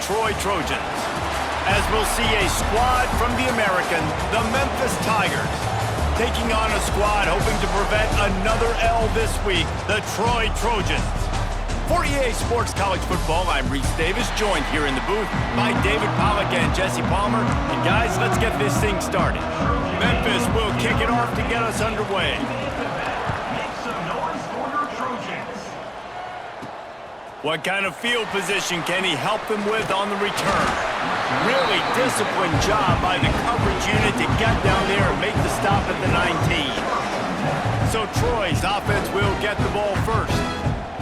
Troy Trojans, as we'll see a squad from the American, the Memphis Tigers, taking on a squad hoping to prevent another L this week, the Troy Trojans. For EA Sports College Football, I'm Reese Davis, joined here in the booth by David Pollack and Jesse Palmer. And guys, let's get this thing started. Memphis will kick it off to get us underway. What kind of field position can he help them with on the return? Really disciplined job by the coverage unit to get down there and make the stop at the 19. So Troy's offense will get the ball first.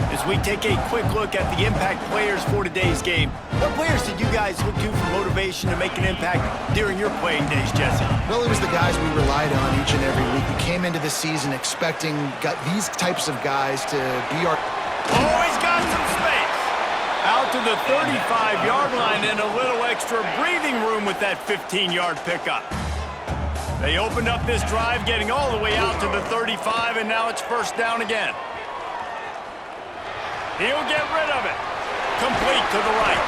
As we take a quick look at the impact players for today's game, what players did you guys look to for motivation to make an impact during your playing days, Jesse? Well, it was the guys we relied on each and every week. We came into the season expecting these types of guys to be our... Oh, he's got some space. Out to the 35-yard line and a little extra breathing room with that 15-yard pickup. They opened up this drive, getting all the way out to the 35, and now it's first down again. He'll get rid of it. Complete to the right.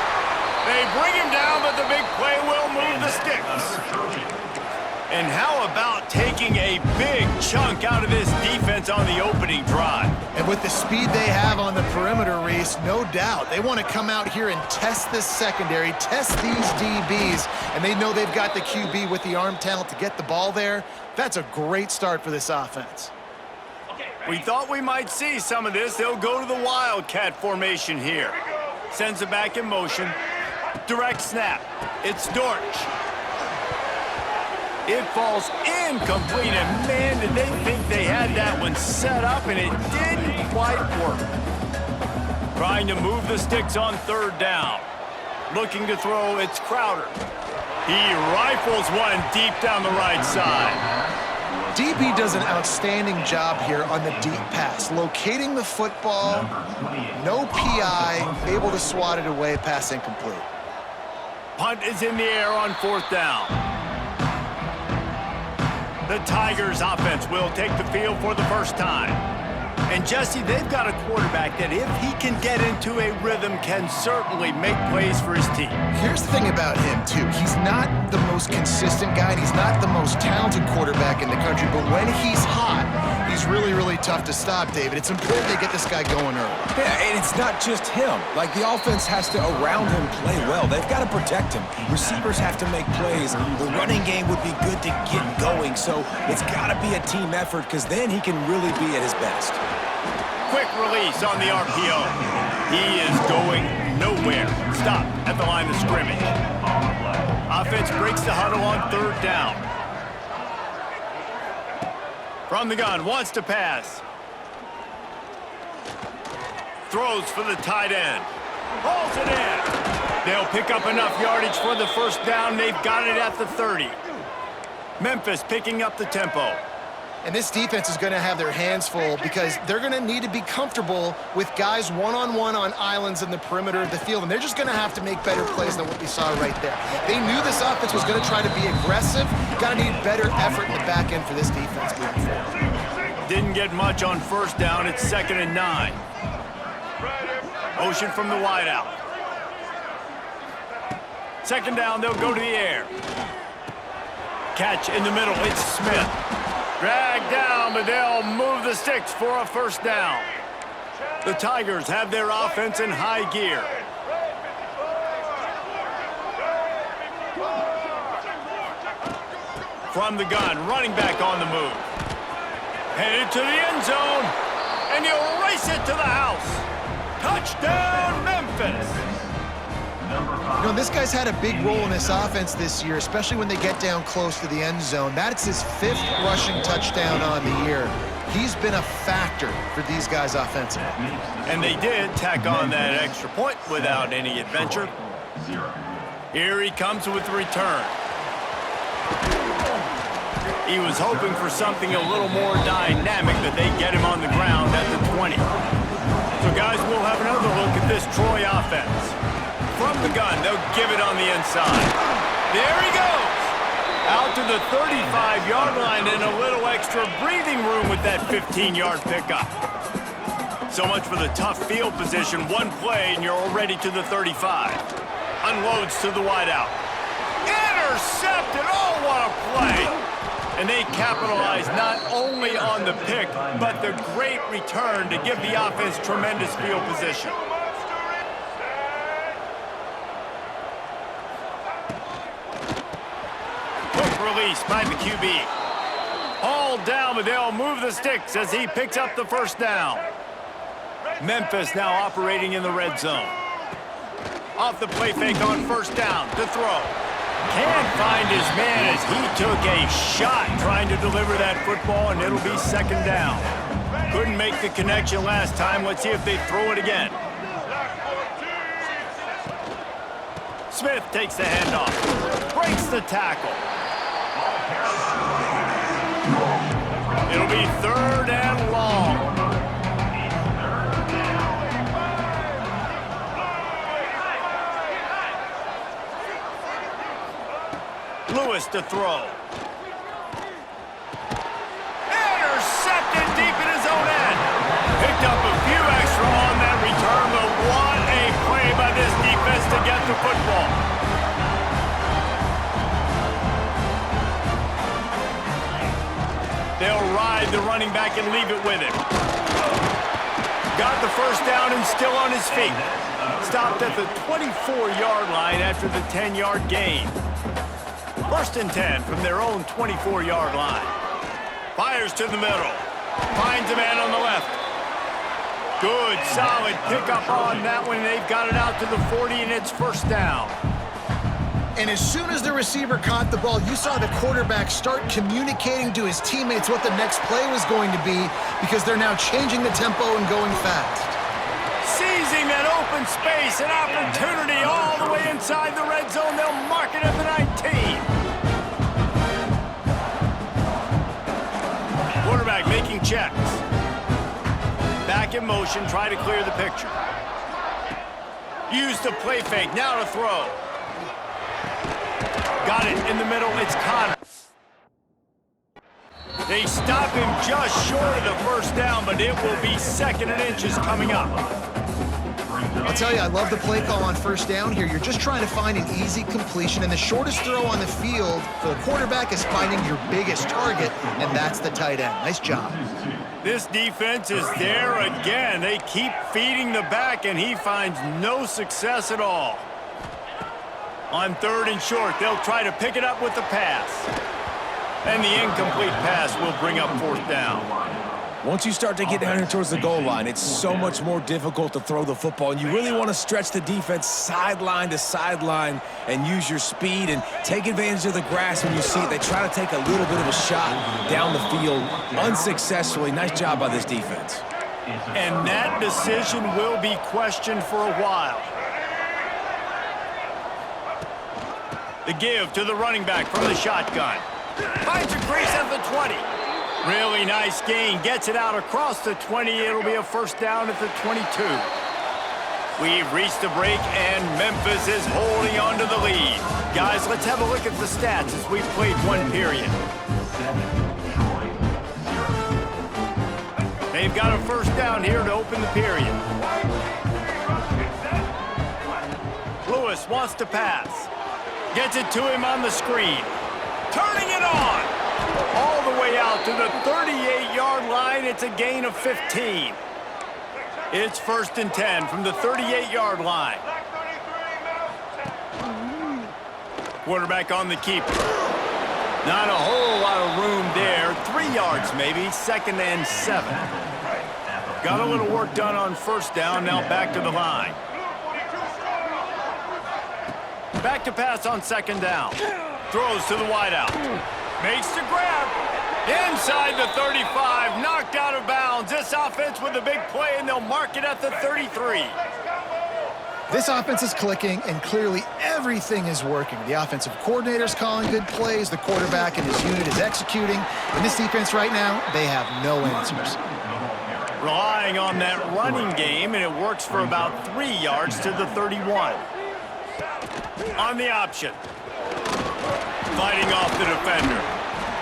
They bring him down, but the big play will move the sticks. And how about taking a big chunk out of this defense on the opening drive? And with the speed they have on the perimeter, Reese, no doubt. They want to come out here and test this secondary, test these DBs, and they know they've got the QB with the arm talent to get the ball there. That's a great start for this offense. We thought we might see some of this. They'll go to the Wildcat formation here. Sends it back in motion. Direct snap. It's Dortch. It falls incomplete, and man, did they think they had that one set up, and it didn't quite work. Trying to move the sticks on third down. Looking to throw, it's Crowder. He rifles one deep down the right side. DB does an outstanding job here on the deep pass, locating the football, no PI, able to swat it away, pass incomplete. Punt is in the air on fourth down. The Tigers offense will take the field for the first time. And Jesse, they've got a quarterback that if he can get into a rhythm can certainly make plays for his team. Here's the thing about him, too. He's not the most consistent guy, and he's not the most talented quarterback in the country, but when he's hot, he's really, really tough to stop, David. It's important they get this guy going early. Yeah, and it's not just him. Like, the offense has to, around him, play well. They've got to protect him. Receivers have to make plays. The running game would be good to get going, so it's got to be a team effort because then he can really be at his best. Quick release on the RPO. He is going nowhere. Stop at the line of scrimmage. Offense breaks the huddle on third down. From the gun, wants to pass. Throws for the tight end. Hauls it in. They'll pick up enough yardage for the first down. They've got it at the 30. Memphis picking up the tempo. And this defense is going to have their hands full because they're going to need to be comfortable with guys one-on-one on islands in the perimeter of the field, and they're just going to have to make better plays than what we saw right there. They knew this offense was going to try to be aggressive. Got to need better effort in the back end for this defense moving forward. Didn't get much on first down. It's 2nd and 9. Motion from the wideout. 2nd down, they'll go to the air. Catch in the middle, it's Smith. Dragged down, but they'll move the sticks for a first down. The Tigers have their offense in high gear. From the gun, running back on the move. Headed to the end zone, and you'll race it to the house. Touchdown, Memphis! You know, this guy's had a big role in this offense this year, especially when they get down close to the end zone. That's his 5th rushing touchdown on the year. He's been a factor for these guys offensively. And they did tack on that extra point without any adventure. Here he comes with the return. He was hoping for something a little more dynamic, that they get him on the ground at the 20. So guys, we'll have another look at this Troy offense. From the gun, they'll give it on the inside. There he goes! Out to the 35-yard line and a little extra breathing room with that 15-yard pickup. So much for the tough field position. One play and you're already to the 35. Unloads to the wideout. Intercepted! Oh, what a play! And they capitalize not only on the pick, but the great return to give the offense tremendous field position. Quick release by the QB. Hauled down, but they'll move the sticks as he picks up the first down. Memphis now operating in the red zone. Off the play fake on first down to throw. Can't find his man as he took a shot trying to deliver that football, and it'll be second down. Couldn't make the connection last time. Let's see if they throw it again. Smith takes the handoff. Breaks the tackle. It'll be third and long. Lewis to throw. Intercepted deep in his own end. Picked up a few extra on that return, but what a play by this defense to get the football. They'll ride the running back and leave it with him. Got the first down and still on his feet. Stopped at the 24-yard line after the 10-yard gain. First and 10 from their own 24-yard line. Fires to the middle. Finds a man on the left. Good, solid pickup on that one. They've got it out to the 40, and it's first down. And as soon as the receiver caught the ball, you saw the quarterback start communicating to his teammates what the next play was going to be because they're now changing the tempo and going fast. Seizing that open space, an opportunity all the way inside the red zone. They'll mark it at the 19. Quarterback making checks. Back in motion, try to clear the picture. Use the play fake, now to throw. Got it in the middle, it's Connor. They stop him just short of the first down, but it will be second and inches coming up. I'll tell you, I love the play call on first down here. You're just trying to find an easy completion, and the shortest throw on the field for the quarterback is finding your biggest target, and that's the tight end. Nice job. This defense is there again. They keep feeding the back, and he finds no success at all. On third and short, they'll try to pick it up with the pass. And the incomplete pass will bring up fourth down. Once you start to get down here towards the goal line, it's so much more difficult to throw the football, and you really want to stretch the defense sideline to sideline and use your speed and take advantage of the grass when you see it. They try to take a little bit of a shot down the field unsuccessfully. Nice job by this defense. And that decision will be questioned for a while. The give to the running back from the shotgun. Finds a crease at the 20. Really nice gain. Gets it out across the 20. It'll be a first down at the 22. We've reached the break, and Memphis is holding on to the lead. Guys, let's have a look at the stats as we've played one period. They've got a first down here to open the period. Lewis wants to pass. Gets it to him on the screen. Turning it on. All the way out to the 38-yard line. It's a gain of 15. It's first and 10 from the 38-yard line. Quarterback on the keeper. Not a whole lot of room there. 3 yards maybe. Second and 7. Got a little work done on first down. Now back to the line. Back to pass on second down. Throws to the wideout. Makes the grab. Inside the 35. Knocked out of bounds. This offense with a big play, and they'll mark it at the 33. This offense is clicking, and clearly everything is working. The offensive coordinator's calling good plays. The quarterback and his unit is executing. And this defense right now, they have no answers. Relying on that running game, and it works for about 3 yards to the 31. On the option. Fighting off the defender.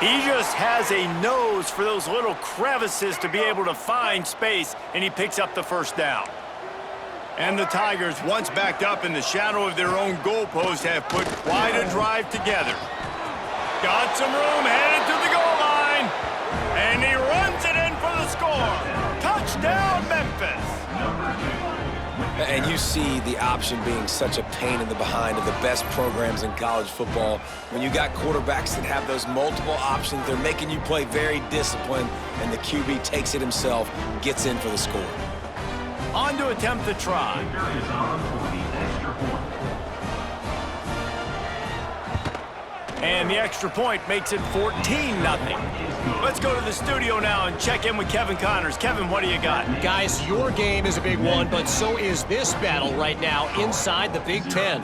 He just has a nose for those little crevices to be able to find space, and he picks up the first down. And the Tigers, once backed up in the shadow of their own goalpost, have put quite a drive together. Got some room, headed to the goal line. And he runs it in for the score. Touchdown, Memphis. And you see the option being such a pain in the behind of the best programs in college football. When you got quarterbacks that have those multiple options, they're making you play very disciplined, and the QB takes it himself, gets in for the score. On to attempt the try. And the extra point makes it 14-0. Let's go to the studio now and check in with Kevin Connors. Kevin, what do you got? Guys, your game is a big one, but so is this battle right now inside the Big Ten.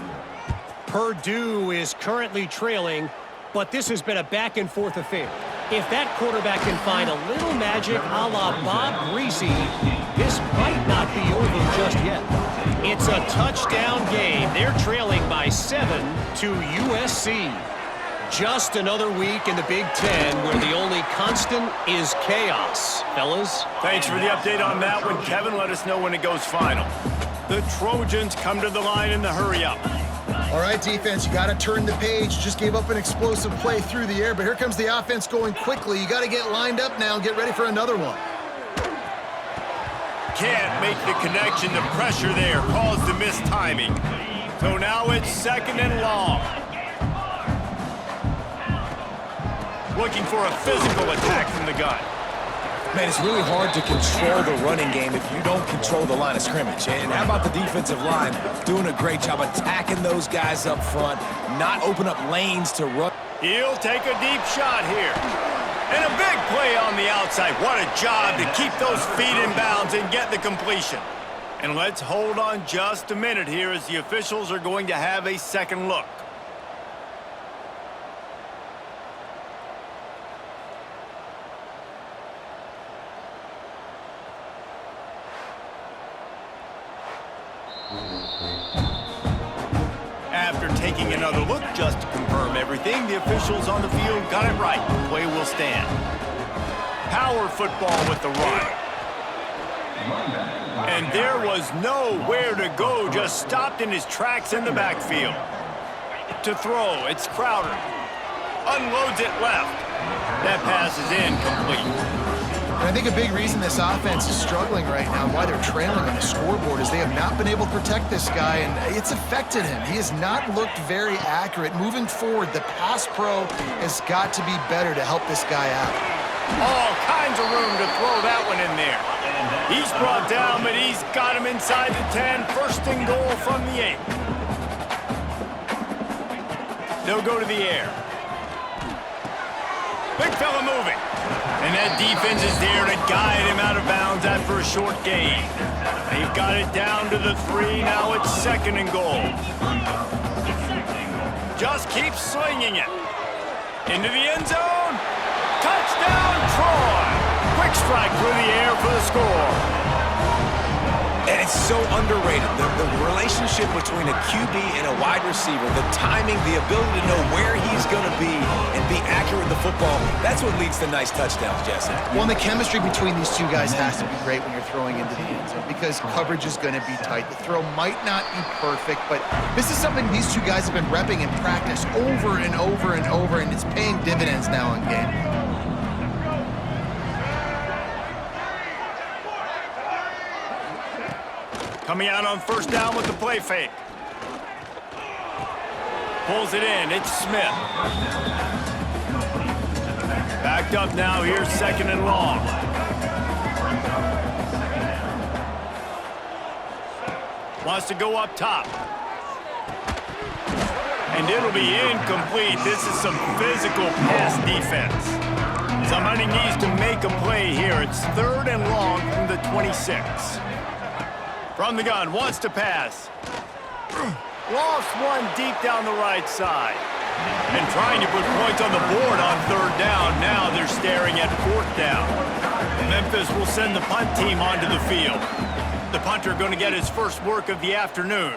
Purdue is currently trailing, but this has been a back-and-forth affair. If that quarterback can find a little magic a la Bob Greasy, this might not be over just yet. It's a touchdown game. They're trailing by 7 to USC. Just another week in the Big Ten where the only constant is chaos, fellas. Thanks for the update on that one, Kevin. Let us know when it goes final. The Trojans come to the line in the hurry-up. All right, defense, you got to turn the page. Just gave up an explosive play through the air, but here comes the offense going quickly. You got to get lined up now and get ready for another one. Can't make the connection. The pressure there caused the mistiming. So now it's 2nd and long. Looking for a physical attack from the gun. Man, it's really hard to control the running game if you don't control the line of scrimmage. And how about the defensive line doing a great job attacking those guys up front, not open up lanes to run. He'll take a deep shot here. And a big play on the outside. What a job to keep those feet in bounds and get the completion. And let's hold on just a minute here as the officials are going to have a second look. After taking another look just to confirm everything, the officials on the field got it right. The play will stand. Power football with the run. And there was nowhere to go, just stopped in his tracks in the backfield. To throw, it's Crowder. Unloads it left. That pass is incomplete. And I think a big reason this offense is struggling right now, why they're trailing on the scoreboard, is they have not been able to protect this guy, and it's affected him. He has not looked very accurate. Moving forward, the pass pro has got to be better to help this guy out. All kinds of room to throw that one in there. He's brought down, but he's got him inside the 10. 1st and goal from the 8. They'll go to the air. Big fella moving. And that defense is there to guide him out of bounds after a short gain. They've got it down to the 3. Now it's 2nd and goal. Just keep slinging it. Into the end zone. Touchdown, Troy. Quick strike through the air for the score. And it's so underrated. The relationship between a QB and a wide receiver, the timing, the ability to know where he's going to be and be accurate with the football, that's what leads to nice touchdowns, Jesse. Well, and the chemistry between these two guys has to be great when you're throwing into the end zone because coverage is going to be tight. The throw might not be perfect, but this is something these two guys have been repping in practice over and over and over, and it's paying dividends now in game. Coming out on 1st down with the play fake. Pulls it in. It's Smith. Backed up now. Here's 2nd and long. Wants to go up top. And it'll be incomplete. This is some physical pass defense. Somebody needs to make a play here. It's 3rd and long from the 26. From the gun, wants to pass. Lost one deep down the right side. And trying to put points on the board on 3rd down. Now they're staring at 4th down. Memphis will send the punt team onto the field. The punter going to get his first work of the afternoon.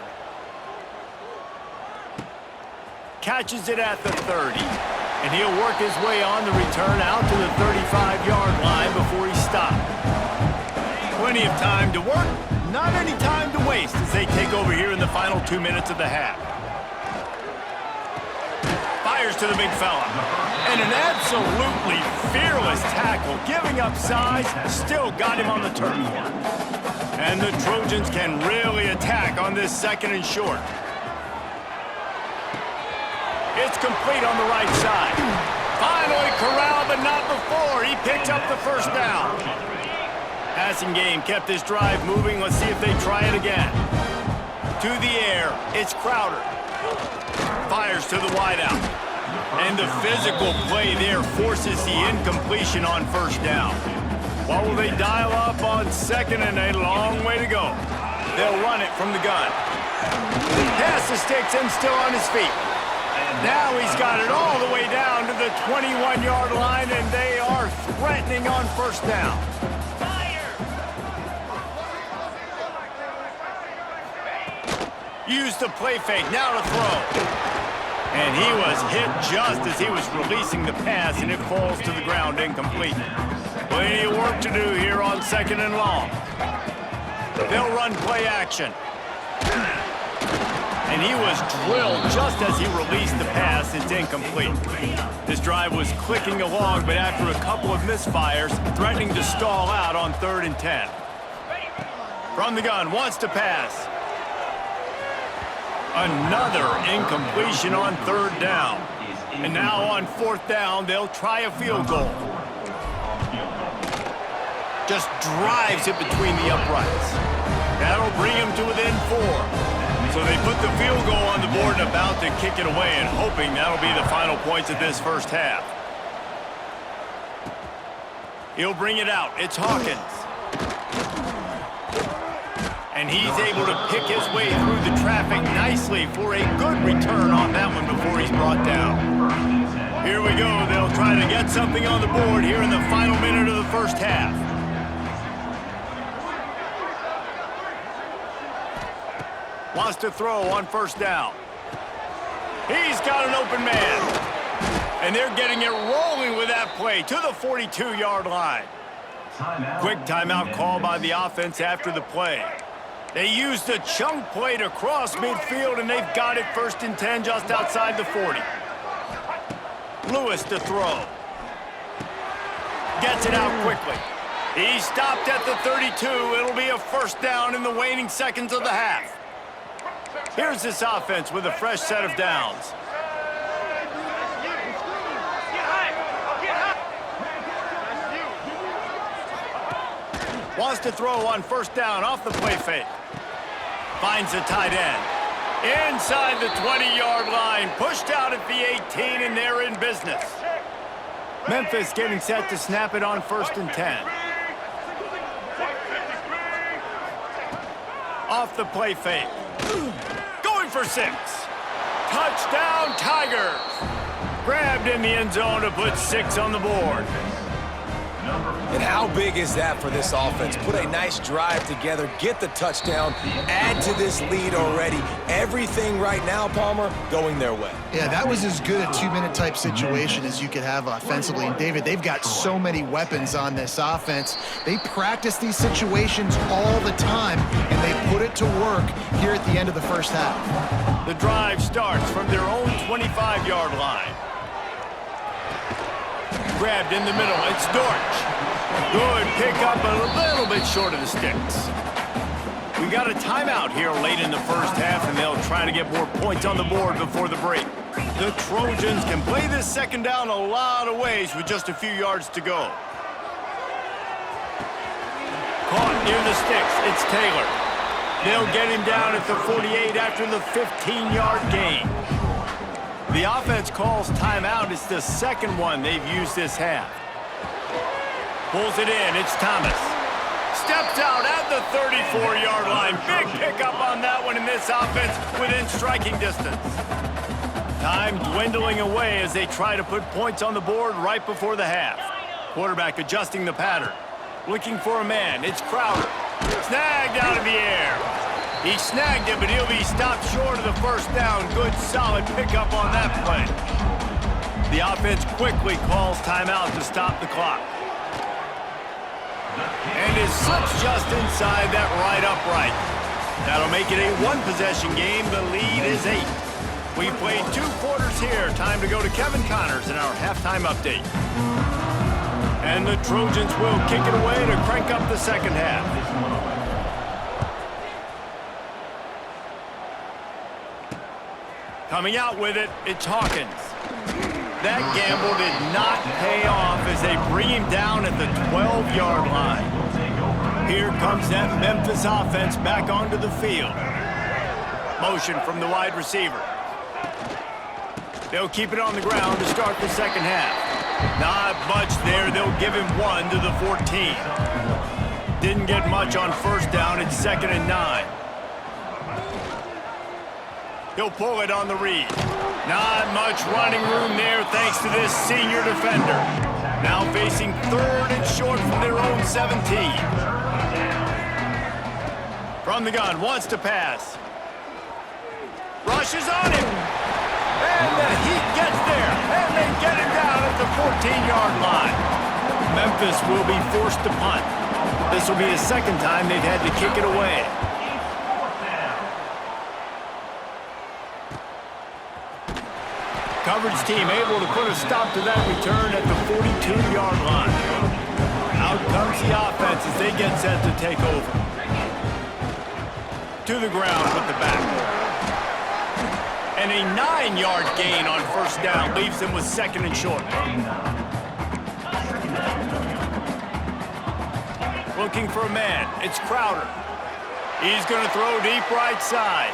Catches it at the 30. And he'll work his way on the return out to the 35-yard line before he stopped. Plenty of time to work. not any time to waste as they take over here in the final 2 minutes of the half. Fires to the big fella. And an absolutely fearless tackle, giving up size, still got him on the turf. And the Trojans can really attack on this 2nd and short. It's complete on the right side. Finally corralled, but not before. He picks up the first down. Passing game kept this drive moving. Let's see if they try it again. To the air, it's Crowder. Fires to the wideout. And the physical play there forces the incompletion on first down. What will they dial up on 2nd and a long way to go? They'll run it from the gun. Pass the sticks and still on his feet. Now he's got it all the way down to the 21-yard line, and they are threatening on first down. Use the play fake, now to throw. And he was hit just as he was releasing the pass, and it falls to the ground incomplete. Plenty of work to do here on 2nd and long. They'll run play action. And he was drilled just as he released the pass. It's incomplete. This drive was clicking along, but after a couple of misfires, threatening to stall out on 3rd and 10. From the gun, wants to pass. Another incompletion on 3rd down. And now on 4th down, they'll try a field goal. Just drives it between the uprights. That'll bring him to within 4. So they put the field goal on the board and about to kick it away, and hoping that'll be the final points of this first half. He'll bring it out. It's Hawkins. And he's able to pick his way through the traffic nicely for a good return on that one before he's brought down. Here we go. They'll try to get something on the board here in the final minute of the first half. Wants to throw on first down. He's got an open man. And they're getting it rolling with that play to the 42-yard line. Quick timeout call by the offense after the play. They used a chunk play to cross midfield, and they've got it 1st and 10 just outside the 40. Lewis to throw. Gets it out quickly. He stopped at the 32. It'll be a first down in the waning seconds of the half. Here's this offense with a fresh set of downs. Wants to throw on first down off the play fake. Finds the tight end. Inside the 20-yard line. Pushed out at the 18, and they're in business. Memphis getting set to snap it on 1st and 10. Off the play fake. Going for 6. Touchdown, Tigers. Grabbed in the end zone to put 6 on the board. And how big is that for this offense? Put a nice drive together, get the touchdown, add to this lead already. Everything right now, Palmer, going their way. Yeah, that was as good a 2-minute type situation as you could have offensively. And David, they've got so many weapons on this offense. They practice these situations all the time, and they put it to work here at the end of the first half. The drive starts from their own 25-yard line. Grabbed in the middle, it's Dortch. Good pickup, but a little bit short of the sticks. We got a timeout here late in the first half, and they'll try to get more points on the board before the break. The Trojans can play this second down a lot of ways with just a few yards to go. Caught near the sticks, it's Taylor. They'll get him down at the 48 after the 15-yard gain. The offense calls timeout. It's the second one they've used this half. Pulls it in. It's Thomas. Steps out at the 34-yard line. Big pickup on that one in this offense within striking distance. Time dwindling away as they try to put points on the board right before the half. Quarterback adjusting the pattern. Looking for a man. It's Crowder. Snagged out of the air. He snagged it, but he'll be stopped short of the first down. Good, solid pickup on that play. The offense quickly calls timeout to stop the clock. And it slips just inside that right upright. That'll make it a one-possession game. The lead is 8. We've played 2 quarters here. Time to go to Kevin Connors in our halftime update. And the Trojans will kick it away to crank up the second half. Coming out with it, it's Hawkins. That gamble did not pay off as they bring him down at the 12-yard line. Here comes that Memphis offense back onto the field. Motion from the wide receiver. They'll keep it on the ground to start the second half. Not much there. They'll give him 1 to the 14. Didn't get much on first down. It's 2nd and 9. He'll pull it on the read. Not much running room there thanks to this senior defender. Now facing 3rd and short from their own 17. From the gun, wants to pass. Rushes on him. And the Heat gets there. And they get him down at the 14-yard line. Memphis will be forced to punt. This will be the 2nd time they've had to kick it away. Coverage team able to put a stop to that return at the 42-yard line. Out comes the offense as they get set to take over. To the ground with the back. And a 9-yard gain on first down leaves them with 2nd and short. Looking for a man. It's Crowder. He's going to throw deep right side.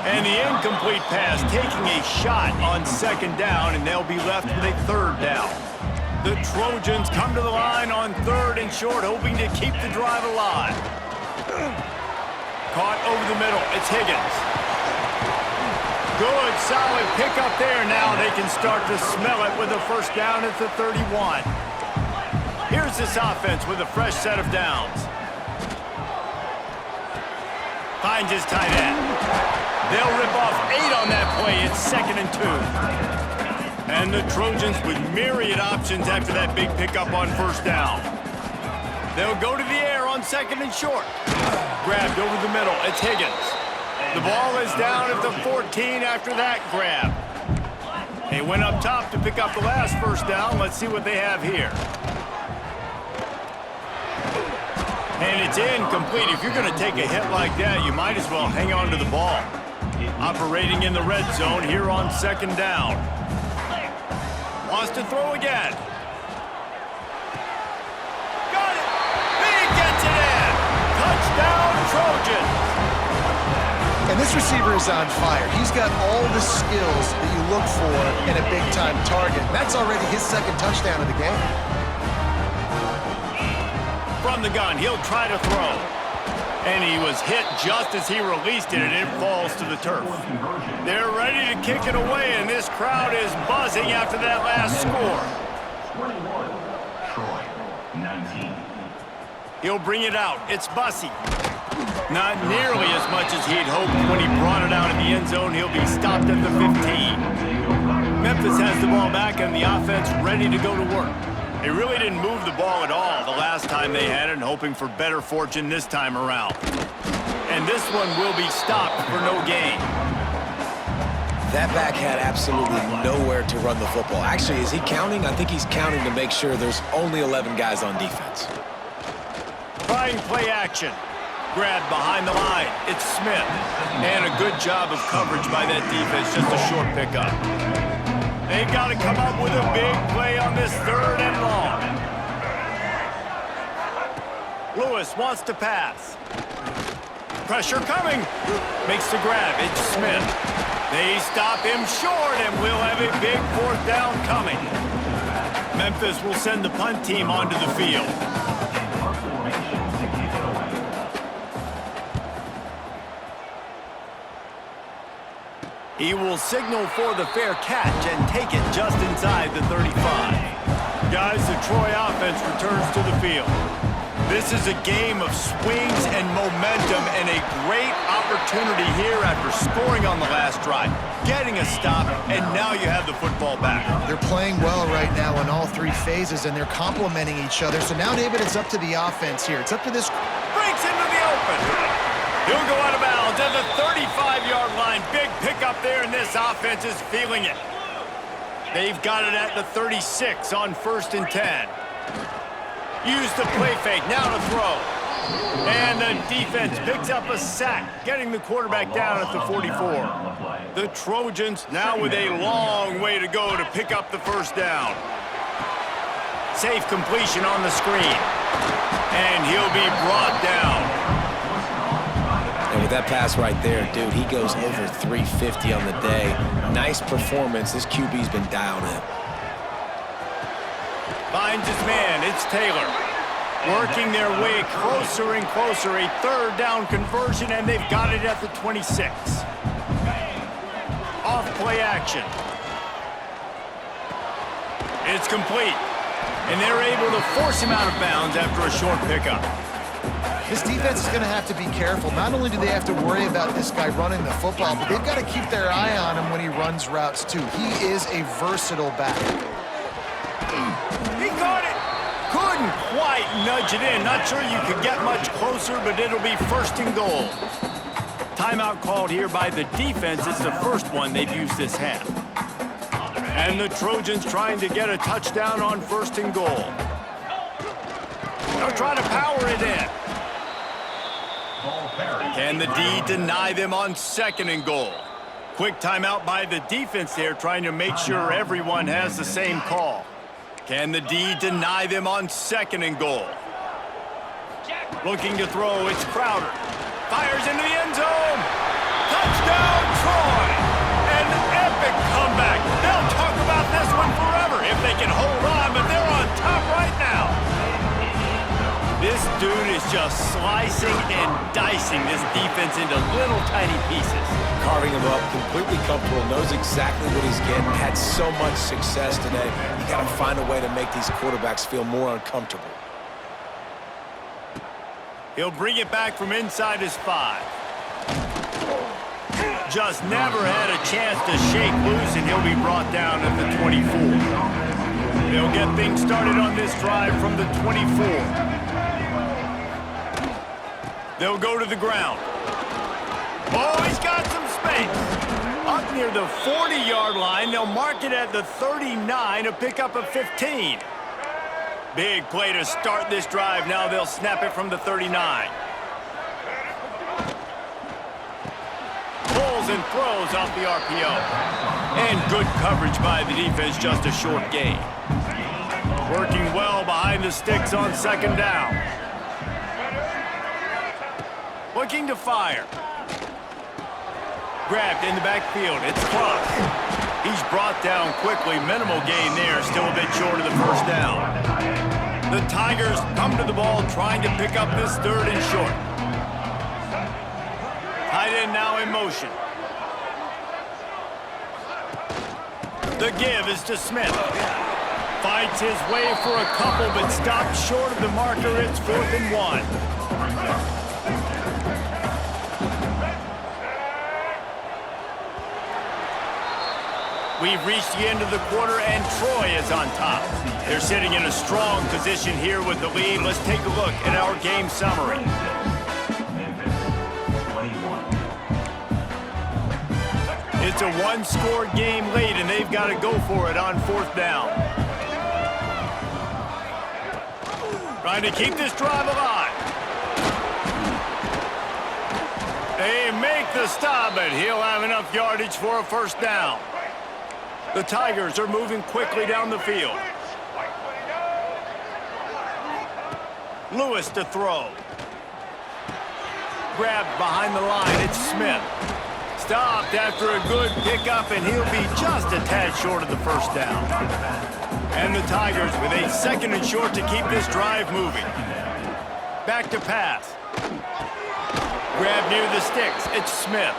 And the incomplete pass taking a shot on 2nd down, and they'll be left with a 3rd down. The Trojans come to the line on 3rd and short, hoping to keep the drive alive. Caught over the middle. It's Higgins. Good, solid pickup there. Now they can start to smell it with a first down at the 31. Here's this offense with a fresh set of downs. Finds his tight end. They'll rip off 8 on that play. It's 2nd and 2. And the Trojans with myriad options after that big pickup on first down. They'll go to the air on 2nd and short. Grabbed over the middle. It's Higgins. The ball is down at the 14 after that grab. They went up top to pick up the last first down. Let's see what they have here. And it's incomplete. If you're going to take a hit like that, you might as well hang on to the ball. Operating in the red zone here on 2nd down. Wants to throw again. Got it! He gets it in! Touchdown, Trojans! And this receiver is on fire. He's got all the skills that you look for in a big-time target. That's already his 2nd touchdown of the game. From the gun, he'll try to throw. And he was hit just as he released it, and it falls to the turf. They're ready to kick it away, and this crowd is buzzing after that last score. 21, Troy, 19. He'll bring it out. It's Bussey. Not nearly as much as he'd hoped when he brought it out in the end zone. He'll be stopped at the 15. Memphis has the ball back, and the offense ready to go to work. They really didn't move the ball at all the last time they had it, and hoping for better fortune this time around. And this one will be stopped for no gain. That back had absolutely nowhere to run the football. Actually, is he counting? I think he's counting to make sure there's only 11 guys on defense. Trying play action. Grabbed behind the line. It's Smith. And a good job of coverage by that defense. Just a short pickup. They've got to come up with a big play on this 3rd and long. Lewis wants to pass. Pressure coming. Makes the grab. It's Smith. They stop him short, and we'll have a big 4th down coming. Memphis will send the punt team onto the field. He will signal for the fair catch and take it just inside the 35. Guys, the Troy offense returns to the field. This is a game of swings and momentum and a great opportunity here after scoring on the last drive, getting a stop, and now you have the football back. They're playing well right now in all three phases, and they're complementing each other. So now, David, it's up to the offense here. It's up to this. Breaks into the open. He'll go out of bounds at the 35-yard line. Big pickup there, and this offense is feeling it. They've got it at the 36 on 1st and 10. Use the play fake, now to throw. And the defense picks up a sack, getting the quarterback down at the 44. The Trojans now with a long way to go to pick up the first down. Safe completion on the screen. And he'll be brought down. And with that pass right there, dude, he goes over 350 on the day. Nice performance. This QB's been dialed in. Finds his man. It's Taylor. Working their way closer and closer. A 3rd down conversion, and they've got it at the 26. Off play action. It's complete. And they're able to force him out of bounds after a short pickup. This defense is going to have to be careful. Not only do they have to worry about this guy running the football, but they've got to keep their eye on him when he runs routes, too. He is a versatile back. He caught it. Couldn't quite nudge it in. Not sure you could get much closer, but it'll be 1st and goal. Timeout called here by the defense. It's the first one they've used this half. And the Trojans trying to get a touchdown on 1st and goal. They'll try to power it in. Can the D deny them on 2nd and goal? Quick timeout by the defense there, trying to make sure everyone has the same call. Can the D deny them on 2nd and goal? Looking to throw, it's Crowder. Fires into the end zone. Touchdown, Troy! An epic comeback. They'll talk about this one forever if they can hold on, but they're on top right now. This dude is just slicing and dicing this defense into little tiny pieces. Carving him up, completely comfortable, knows exactly what he's getting, had so much success today. You got to find a way to make these quarterbacks feel more uncomfortable. He'll bring it back from inside his 5. Just never had a chance to shake loose, and he'll be brought down at the 24. They'll get things started on this drive from the 24. They'll go to the ground. Oh, he's got some space. Up near the 40-yard line, they'll mark it at the 39, a pickup of 15. Big play to start this drive. Now they'll snap it from the 39. Pulls and throws off the RPO. And good coverage by the defense, just a short gain. Working well behind the sticks on 2nd down. Looking to fire. Grabbed in the backfield. It's Clark. He's brought down quickly. Minimal gain there. Still a bit short of the 1st down. The Tigers come to the ball trying to pick up this 3rd and short. Tight end now in motion. The give is to Smith. Fights his way for a couple, but stops short of the marker. It's 4th and 1. We've reached the end of the quarter, and Troy is on top. They're sitting in a strong position here with the lead. Let's take a look at our game summary. It's a 1-score game late, and they've got to go for it on 4th down. Trying to keep this drive alive. They make the stop, but he'll have enough yardage for a 1st down. The Tigers are moving quickly down the field. Lewis to throw. Grabbed behind the line, it's Smith. Stopped after a good pickup, and he'll be just a tad short of the 1st down. And the Tigers with a 2nd and short to keep this drive moving. Back to pass. Grabbed near the sticks, it's Smith.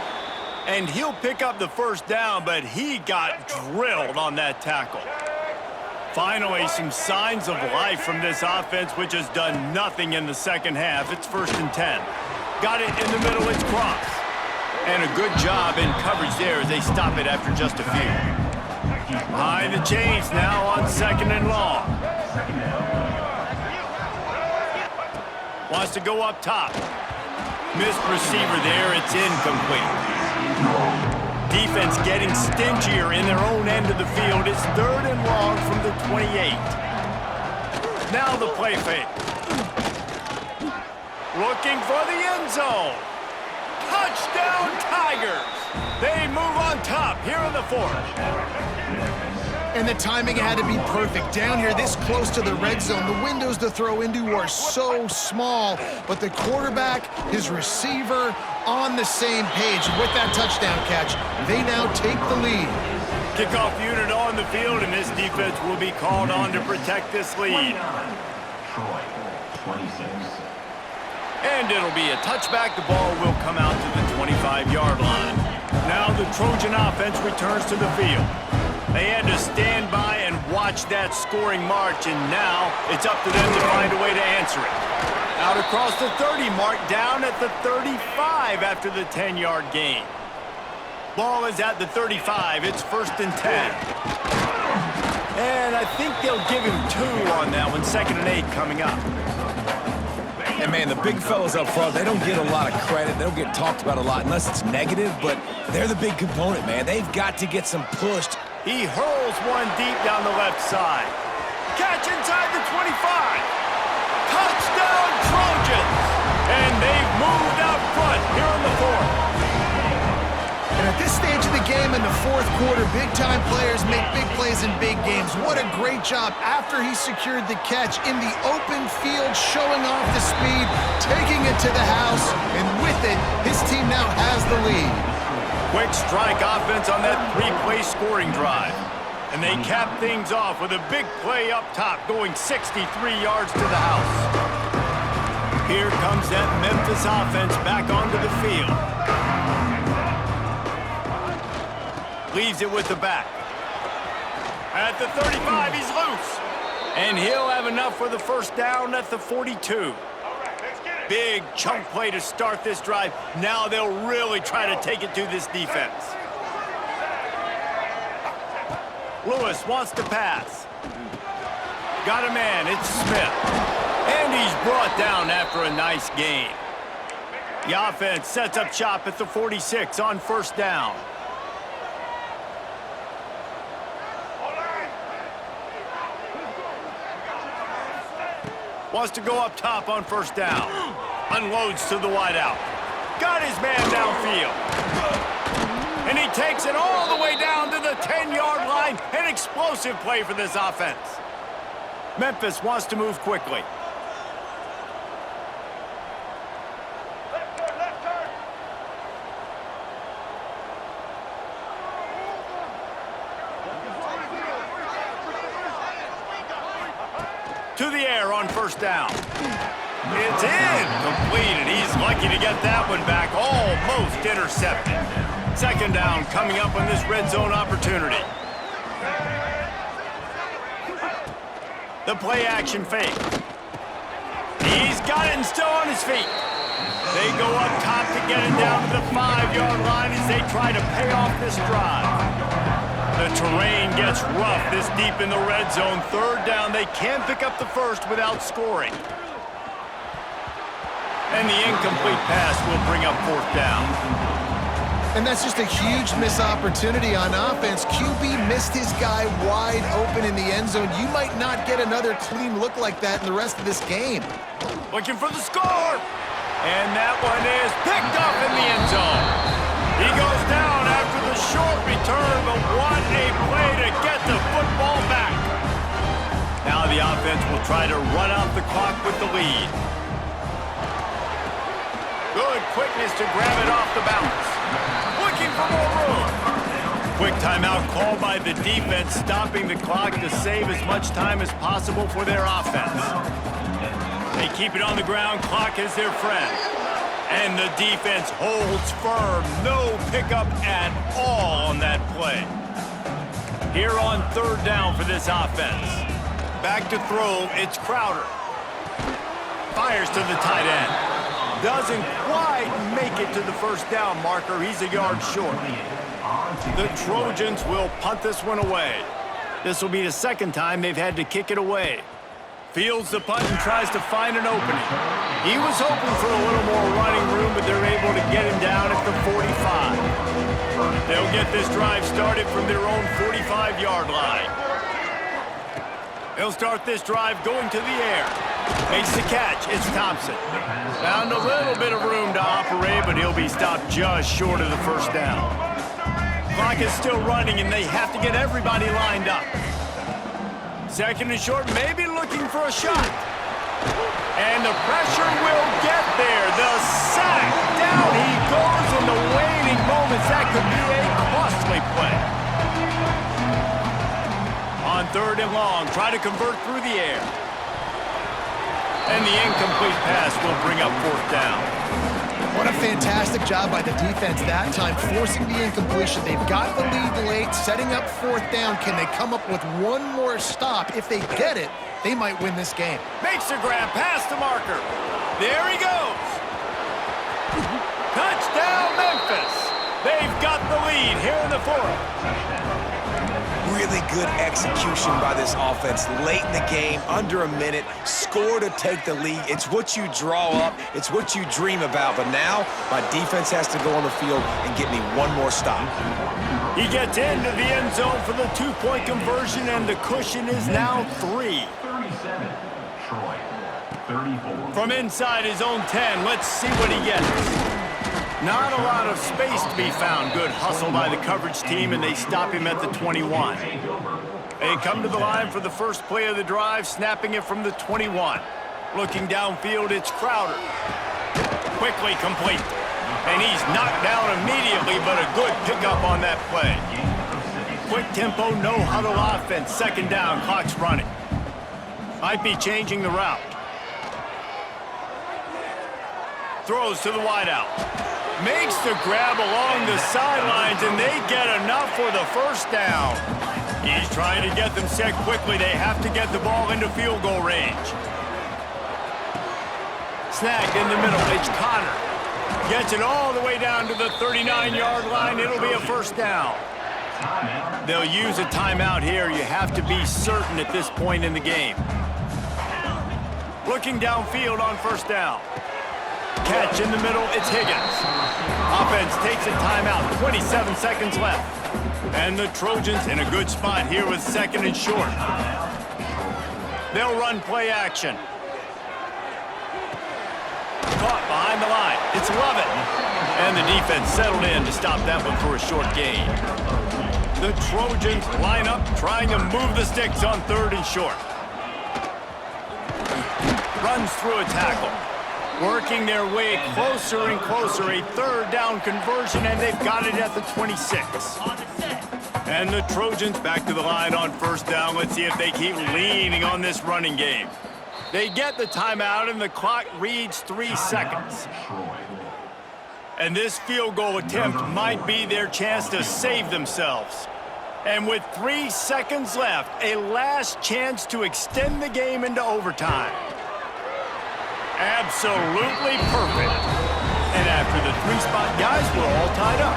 And he'll pick up the 1st down, but he got drilled on that tackle. Finally, some signs of life from this offense, which has done nothing in the second half. It's 1st and 10. Got it in the middle, it's cross. And a good job in coverage there as they stop it after just a few. Behind the chains now on 2nd and long. Wants to go up top. Missed receiver there, it's incomplete. Defense getting stingier in their own end of the field. It's 3rd and long from the 28. Now the play fake. Looking for the end zone. Touchdown Tigers. They move on top here in the 4th. And the timing had to be perfect. Down here this close to the red zone, the windows to throw into are so small, but the quarterback, his receiver, on the same page. With that touchdown catch, they now take the lead. Kickoff unit on the field, and this defense will be called on to protect this lead. Troy, 26. And it'll be a touchback. The ball will come out to the 25-yard line. Now the Trojan offense returns to the field. They had to stand by and watch that scoring march, and now it's up to them to find a way to answer it. Out across the 30 mark, down at the 35 after the 10-yard gain. Ball is at the 35. It's 1st and 10. And I think they'll give him 2 on that one. 2nd and 8 coming up. And, man, the big fellas up front, they don't get a lot of credit. They don't get talked about a lot unless it's negative, but they're the big component, man. They've got to get some pushed. He hurls one deep down the left side. Catch inside the 25. Touchdown Trojans. And they've moved out front here in the 4th. And at this stage of the game in the 4th quarter, big-time players make big plays in big games. What a great job after he secured the catch in the open field, showing off the speed, taking it to the house, and with it, his team now has the lead. Quick strike offense on that 3-play scoring drive. And they cap things off with a big play up top, going 63 yards to the house. Here comes that Memphis offense back onto the field. Leaves it with the back. At the 35, he's loose. And he'll have enough for the 1st down at the 42. Big chunk play to start this drive. Now they'll really try to take it to this defense. Lewis wants to pass. Got a man, it's Smith. And he's brought down after a nice gain. The offense sets up shop at the 46 on 1st down. Wants to go up top on 1st down. Unloads to the wideout. Got his man downfield. And he takes it all the way down to the 10-yard line. An explosive play for this offense. Memphis wants to move quickly. To the air on 1st down. It's in. Completed. He's lucky to get that one back. Almost intercepted. 2nd down coming up on this red zone opportunity. The play action fake. He's got it and still on his feet. They go up top to get it down to the 5-yard line as they try to pay off this drive. The terrain gets rough this deep in the red zone. 3rd down, they can't pick up the 1st without scoring. And the incomplete pass will bring up 4th down. And that's just a huge missed opportunity on offense. QB missed his guy wide open in the end zone. You might not get another clean look like that in the rest of this game. Looking for the score. And that one is picked up in the end zone. He goes down after the short return, but what a play to get the football back. Now the offense will try to run out the clock with the lead. Good quickness to grab it off the bounce. Looking for more room. Quick timeout called by the defense, stopping the clock to save as much time as possible for their offense. They keep it on the ground, clock is their friend. And the defense holds firm. No pickup at all on that play. Here on third down for this offense. Back to throw, it's Crowder. Fires to the tight end. Doesn't quite make it to the first down marker. He's a yard short. The Trojans will punt this one away. This will be the second time they've had to kick it away. Fields the punt and tries to find an opening. He was hoping for a little more running room, but they're able to get him down at the 45. They'll get this drive started from their own 45-yard line. They'll start this drive going to the air. Makes the catch. It's Thompson. Found a little bit of room to operate, but he'll be stopped just short of the first down. Clock is still running, and they have to get everybody lined up. Second and short, maybe looking for a shot. And the pressure will get there. The sack. Down he goes in the waning moments. That could be a costly play. On third and long, try to convert through the air. And the incomplete pass will bring up fourth down. What a fantastic job by the defense that time, forcing the incompletion. They've got the lead late, setting up fourth down. Can they come up with one more stop? If they get it, they might win this game. Makes the grab past the marker. There he goes. Touchdown, Memphis. They've got the lead here in the fourth. Really good execution by this offense late in the game, under a minute, score to take the lead. It's what you draw up, it's what you dream about, but now my defense has to go on the field and get me one more stop. He gets into the end zone for the two-point conversion, and the cushion is now 3. 37, Troy. 34. From inside his own 10, let's see what he gets. Not a lot of space to be found. Good hustle by the coverage team, and they stop him at the 21. They come to the line for the first play of the drive, snapping it from the 21. Looking downfield, it's Crowder. Quickly complete. And he's knocked down immediately, but a good pickup on that play. Quick tempo, no huddle offense. Second down, clock's running. Might be changing the route. Throws to the wideout. Makes the grab along the sidelines, and they get enough for the first down. He's trying to get them set quickly. They have to get the ball into field goal range. Snagged in the middle. It's Connor. Gets it all the way down to the 39-yard line. It'll be a first down. They'll use a timeout here. You have to be certain at this point in the game. Looking downfield on first down. Catch in the middle, it's Higgins. Offense takes a timeout, 27 seconds left. And the Trojans in a good spot here with second and short. They'll run play action. Caught behind the line, it's Lovett. And the defense settled in to stop that one for a short gain. The Trojans line up, trying to move the sticks on third and short. Runs through a tackle. Working their way closer and closer, a third down conversion, and they've got it at the 26. And the Trojans back to the line on first down. Let's see if they keep leaning on this running game. They get the timeout, and the clock reads 3 seconds. And this field goal attempt might be their chance to save themselves. And with 3 seconds left, a last chance to extend the game into overtime. Absolutely perfect. And after the 3-spot, guys, we're all tied up.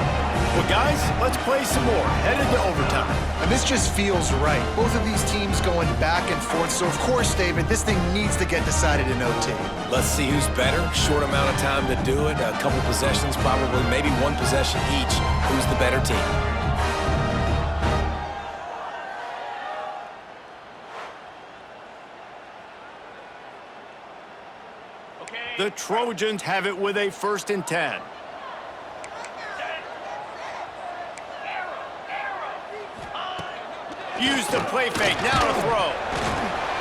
Well, guys, let's play some more. Headed to overtime. And this just feels right. Both of these teams going back and forth. So, of course, David, this thing needs to get decided in OT. Let's see who's better. Short amount of time to do it. A couple possessions, probably maybe one possession each. Who's the better team? The Trojans have it with a 1st and 10. Use the play fake, now to throw.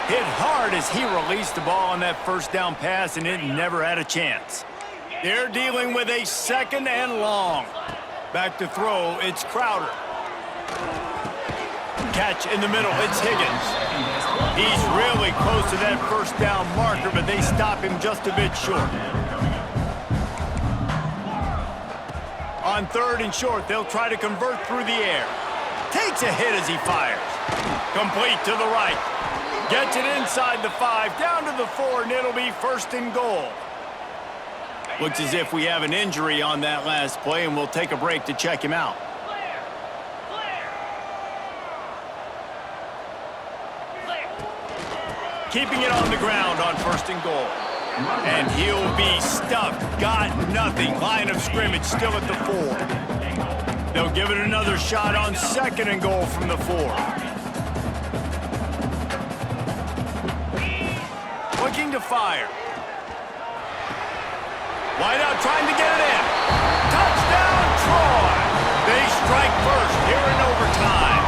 Hit hard as he released the ball on that first down pass, and it never had a chance. They're dealing with a 2nd and long. Back to throw, it's Crowder. Catch in the middle, it's Higgins. He's really close to that first down marker, but they stop him just a bit short. On third and short, they'll try to convert through the air. Takes a hit as he fires. Complete to the right. Gets it inside the 5, down to the 4, and it'll be first and goal. Looks as if we have an injury on that last play, and we'll take a break to check him out. Keeping it on the ground on first and goal. And he'll be stuffed. Got nothing. Line of scrimmage still at the 4. They'll give it another shot on second and goal from the 4. Looking to fire. Wide out trying to get it in. Touchdown, Troy! They strike first here in overtime.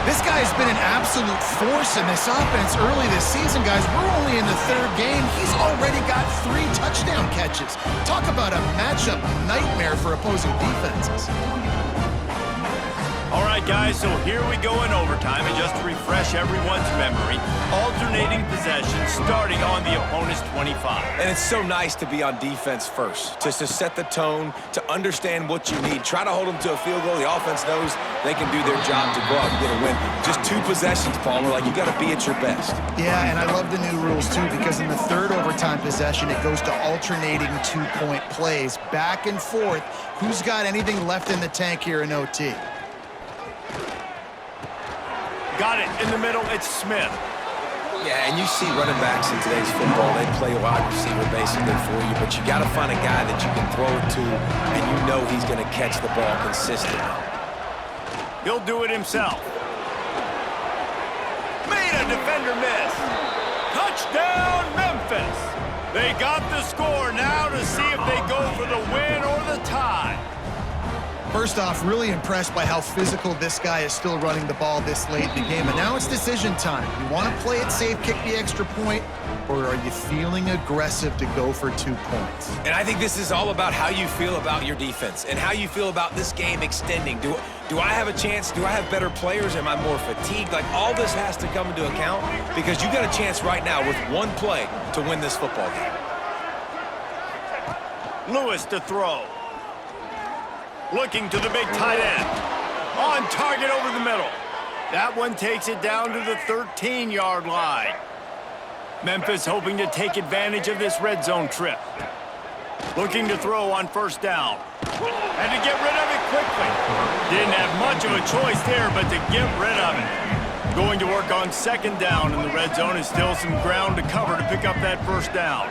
This guy has been an absolute force in this offense early this season, guys. We're only in the 3rd game. He's already got 3 touchdown catches. Talk about a matchup nightmare for opposing defenses. All right, guys, so here we go in overtime, and just to refresh everyone's memory, alternating possessions starting on the opponent's 25. And it's so nice to be on defense first, just to set the tone, to understand what you need. Try to hold them to a field goal. The offense knows they can do their job to go out and get a win. Just 2 possessions, Palmer. Like, you got to be at your best. Yeah, and I love the new rules, too, because in the 3rd overtime possession, it goes to alternating 2-point plays, back and forth. Who's got anything left in the tank here in OT? Got it in the middle. It's Smith. Yeah, and you see running backs in today's football, they play wide receiver basically for you, but you got to find a guy that you can throw it to, and you know he's going to catch the ball consistently. He'll do it himself. Made a defender miss. Touchdown, Memphis. They got the score now to see if they go for the win or the tie. First off, really impressed by how physical this guy is still running the ball this late in the game. And now it's decision time. You want to play it safe, kick the extra point, or are you feeling aggressive to go for 2 points? And I think this is all about how you feel about your defense and how you feel about this game extending. Do I have a chance? Do I have better players? Am I more fatigued? Like, all this has to come into account because you got a chance right now with 1 play to win this football game. Lewis to throw. Looking to the big tight end. On target over the middle. That one takes it down to the 13-yard line. Memphis hoping to take advantage of this red zone trip. Looking to throw on first down. Had to get rid of it quickly. Didn't have much of a choice there, but to get rid of it. Going to work on second down in the red zone, and still some ground to cover to pick up that first down.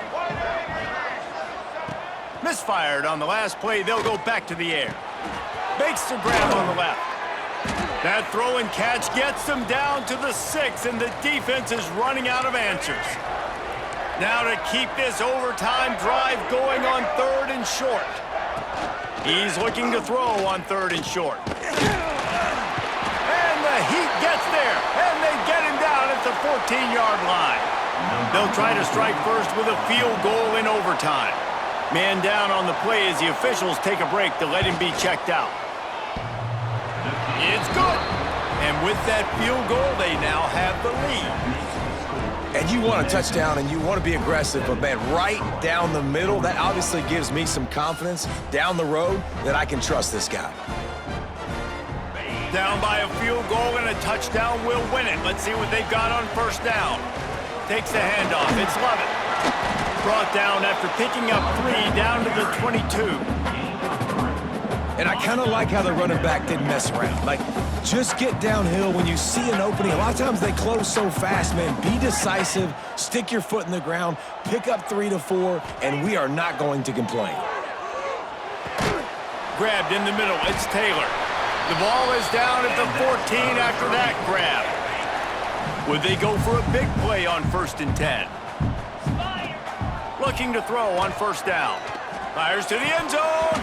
Misfired on the last play. They'll go back to the air. Makes the grab on the left. That throw and catch gets them down to the 6, and the defense is running out of answers. Now to keep this overtime drive going on 3rd and short. He's looking to throw on 3rd and short. And the heat gets there, and they get him down at the 14-yard line. They'll try to strike first with a field goal in overtime. Man down on the play as the officials take a break to let him be checked out. It's good. And with that field goal, they now have the lead. And you want a touchdown and you want to be aggressive, but man, right down the middle, that obviously gives me some confidence down the road that I can trust this guy. Down by a field goal and a touchdown will win it. Let's see what they've got on first down. Takes the handoff. It's Levitt. Brought down after picking up 3 down to the 22. And I kind of like how the running back didn't mess around. Like, just get downhill when you see an opening. A lot of times they close so fast, man. Be decisive, stick your foot in the ground, pick up 3 to 4, and we are not going to complain. Grabbed in the middle. It's Taylor. The ball is down at the 14 after that grab. Would they go for a big play on 1st and 10? Looking to throw on first down. Fires to the end zone.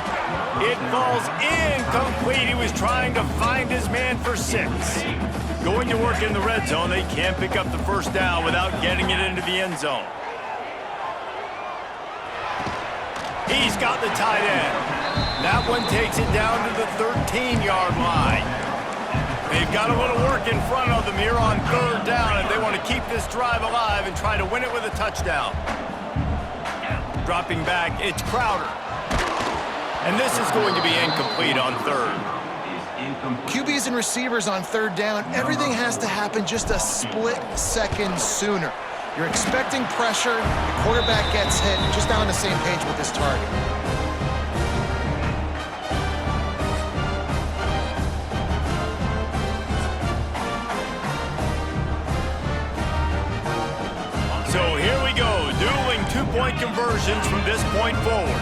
It falls incomplete. He was trying to find his man for 6. Going to work in the red zone. They can't pick up the first down without getting it into the end zone. He's got the tight end. That one takes it down to the 13-yard line. They've got a little work in front of them here on 3rd down if they want to keep this drive alive and try to win it with a touchdown. Dropping back, it's Crowder. And this is going to be incomplete on 3rd. Incomplete. QBs and receivers on third down, everything has to happen just a split second sooner. You're expecting pressure, the quarterback gets hit, and just not on the same page with his target. So here we go, dueling two-point conversions from this point forward.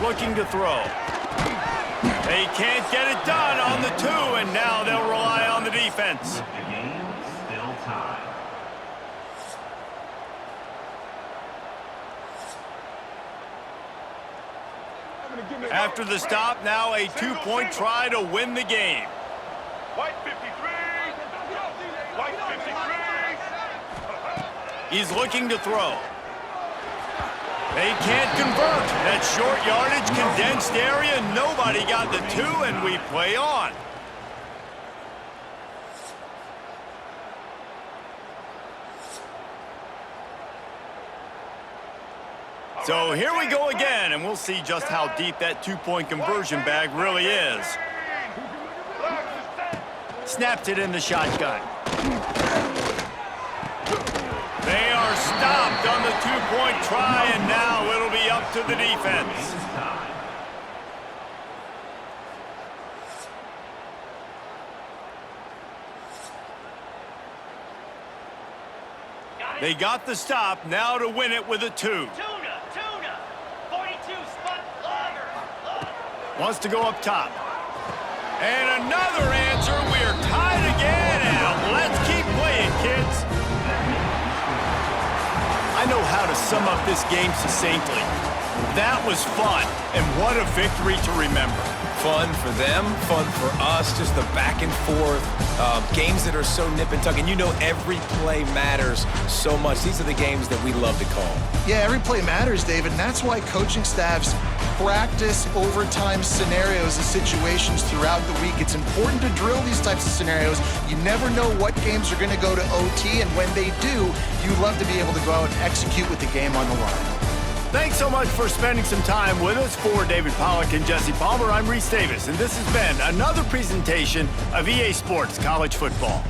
Looking to throw. They can't get it done on the 2, and now they'll rely on the defense. The game still tied. After the stop, now a two-point try to win the game. White 53. White 53. He's looking to throw. They can't convert. That short yardage, condensed area, nobody got the 2, and we play on. So here we go again, and we'll see just how deep that two-point conversion bag really is. Snapped it in the shotgun. They are stopped on the two-point try, and now it'll be up to the defense. They got the stop, now to win it with a 2. Tuna. 42 spot lager. Wants to go up top. And another answer. We're tied again, and let's keep playing, kids. I know how to sum up this game succinctly. That was fun, and what a victory to remember. Fun for them, fun for us, just the back and forth, games that are so nip and tuck, and you know every play matters so much. These are the games that we love to call. Yeah, every play matters, David, and that's why coaching staffs practice overtime scenarios and situations throughout the week. It's important to drill these types of scenarios. You never know what games are going to go to OT, and when they do, you love to be able to go out and execute with the game on the line. Thanks so much for spending some time with us. For David Pollack and Jesse Palmer, I'm Reese Davis, and this has been another presentation of EA Sports College Football.